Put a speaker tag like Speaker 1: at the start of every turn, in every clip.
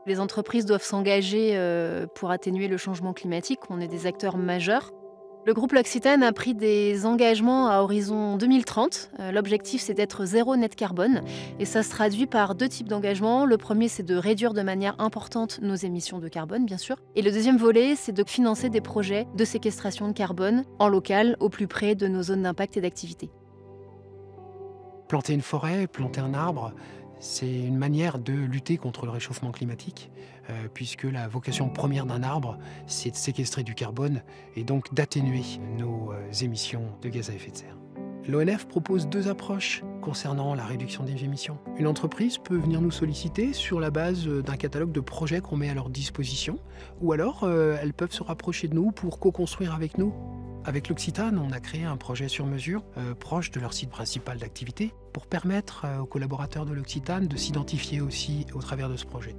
Speaker 1: Les entreprises doivent s'engager pour atténuer le changement climatique. On est des acteurs majeurs. Le groupe L'Occitane a pris des engagements à horizon 2030. L'objectif, c'est d'être zéro net carbone. Et ça se traduit par deux types d'engagements. Le premier, c'est de réduire de manière importante nos émissions de carbone, bien sûr. Et le deuxième volet, c'est de financer des projets de séquestration de carbone en local, au plus près de nos zones d'impact et d'activité.
Speaker 2: Planter une forêt, planter un arbre, c'est une manière de lutter contre le réchauffement climatique, puisque la vocation première d'un arbre, c'est de séquestrer du carbone et donc d'atténuer nos émissions de gaz à effet de serre. L'ONF propose deux approches concernant la réduction des émissions. Une entreprise peut venir nous solliciter sur la base d'un catalogue de projets qu'on met à leur disposition, ou alors elles peuvent se rapprocher de nous pour co-construire avec nous. Avec l'Occitane, on a créé un projet sur mesure proche de leur site principal d'activité pour permettre aux collaborateurs de l'Occitane de s'identifier aussi au travers de ce projet.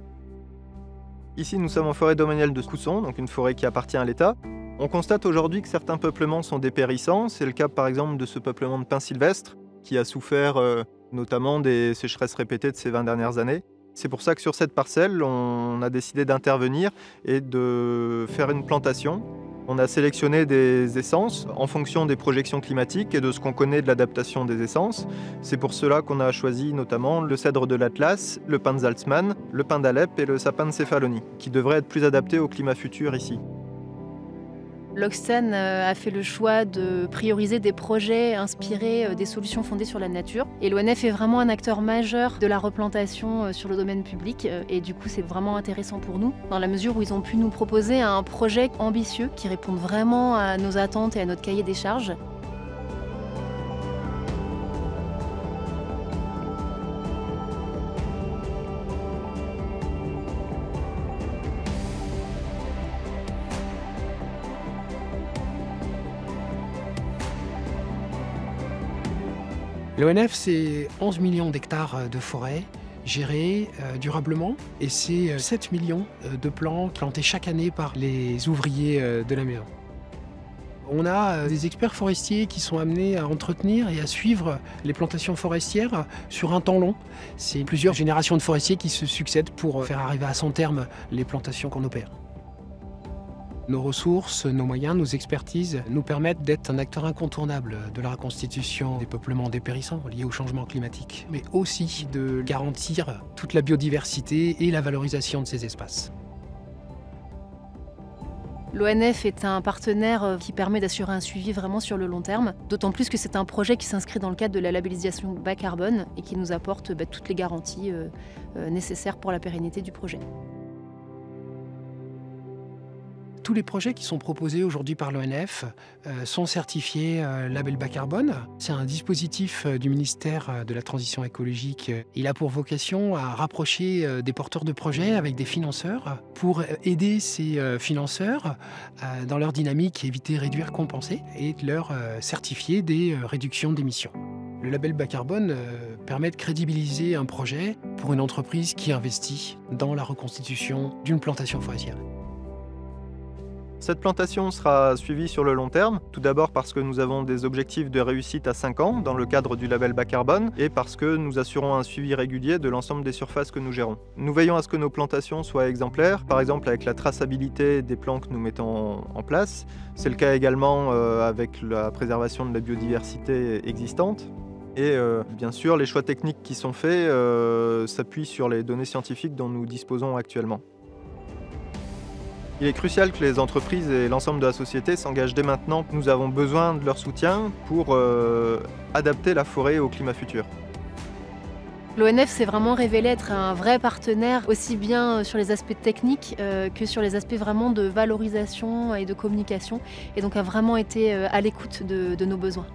Speaker 3: Ici, nous sommes en forêt domaniale de Cousson, donc une forêt qui appartient à l'État. On constate aujourd'hui que certains peuplements sont dépérissants. C'est le cas par exemple de ce peuplement de pins sylvestres qui a souffert notamment des sécheresses répétées de ces 20 dernières années. C'est pour ça que sur cette parcelle, on a décidé d'intervenir et de faire une plantation. On a sélectionné des essences en fonction des projections climatiques et de ce qu'on connaît de l'adaptation des essences. C'est pour cela qu'on a choisi notamment le cèdre de l'Atlas, le pin de Salzmann, le pin d'Alep et le sapin de Céphalonie, qui devraient être plus adaptés au climat futur ici.
Speaker 1: L'Occitane a fait le choix de prioriser des projets inspirés des solutions fondées sur la nature. Et l'ONF est vraiment un acteur majeur de la replantation sur le domaine public. Et du coup, c'est vraiment intéressant pour nous, dans la mesure où ils ont pu nous proposer un projet ambitieux qui réponde vraiment à nos attentes et à notre cahier des charges.
Speaker 2: L'ONF, c'est 11 millions d'hectares de forêt gérés durablement et c'est 7 millions de plants plantés chaque année par les ouvriers de la maison. On a des experts forestiers qui sont amenés à entretenir et à suivre les plantations forestières sur un temps long. C'est plusieurs générations de forestiers qui se succèdent pour faire arriver à son terme les plantations qu'on opère. Nos ressources, nos moyens, nos expertises nous permettent d'être un acteur incontournable de la reconstitution des peuplements dépérissants liés au changement climatique, mais aussi de garantir toute la biodiversité et la valorisation de ces espaces.
Speaker 1: L'ONF est un partenaire qui permet d'assurer un suivi vraiment sur le long terme, d'autant plus que c'est un projet qui s'inscrit dans le cadre de la labellisation bas carbone et qui nous apporte toutes les garanties nécessaires pour la pérennité du projet.
Speaker 2: Tous les projets qui sont proposés aujourd'hui par l'ONF sont certifiés label bas carbone. C'est un dispositif du ministère de la Transition écologique. Il a pour vocation à rapprocher des porteurs de projets avec des financeurs pour aider ces financeurs dans leur dynamique éviter, réduire, compenser et de leur certifier des réductions d'émissions. Le label bas carbone permet de crédibiliser un projet pour une entreprise qui investit dans la reconstitution d'une plantation forestière.
Speaker 3: Cette plantation sera suivie sur le long terme, tout d'abord parce que nous avons des objectifs de réussite à 5 ans dans le cadre du label bas carbone et parce que nous assurons un suivi régulier de l'ensemble des surfaces que nous gérons. Nous veillons à ce que nos plantations soient exemplaires, par exemple avec la traçabilité des plants que nous mettons en place. C'est le cas également avec la préservation de la biodiversité existante. Et bien sûr, les choix techniques qui sont faits s'appuient sur les données scientifiques dont nous disposons actuellement. Il est crucial que les entreprises et l'ensemble de la société s'engagent dès maintenant. Nous avons besoin de leur soutien pour adapter la forêt au climat futur.
Speaker 1: L'ONF s'est vraiment révélé être un vrai partenaire, aussi bien sur les aspects techniques que sur les aspects vraiment de valorisation et de communication, et donc a vraiment été à l'écoute de nos besoins.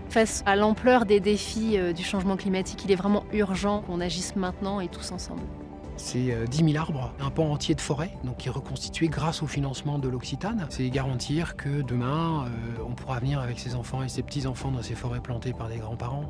Speaker 1: Face à l'ampleur des défis du changement climatique, il est vraiment urgent qu'on agisse maintenant et tous ensemble.
Speaker 2: C'est 10 000 arbres, un pan entier de forêt, donc qui est reconstitué grâce au financement de l'Occitane. C'est garantir que demain, on pourra venir avec ses enfants et ses petits-enfants dans ces forêts plantées par des grands-parents.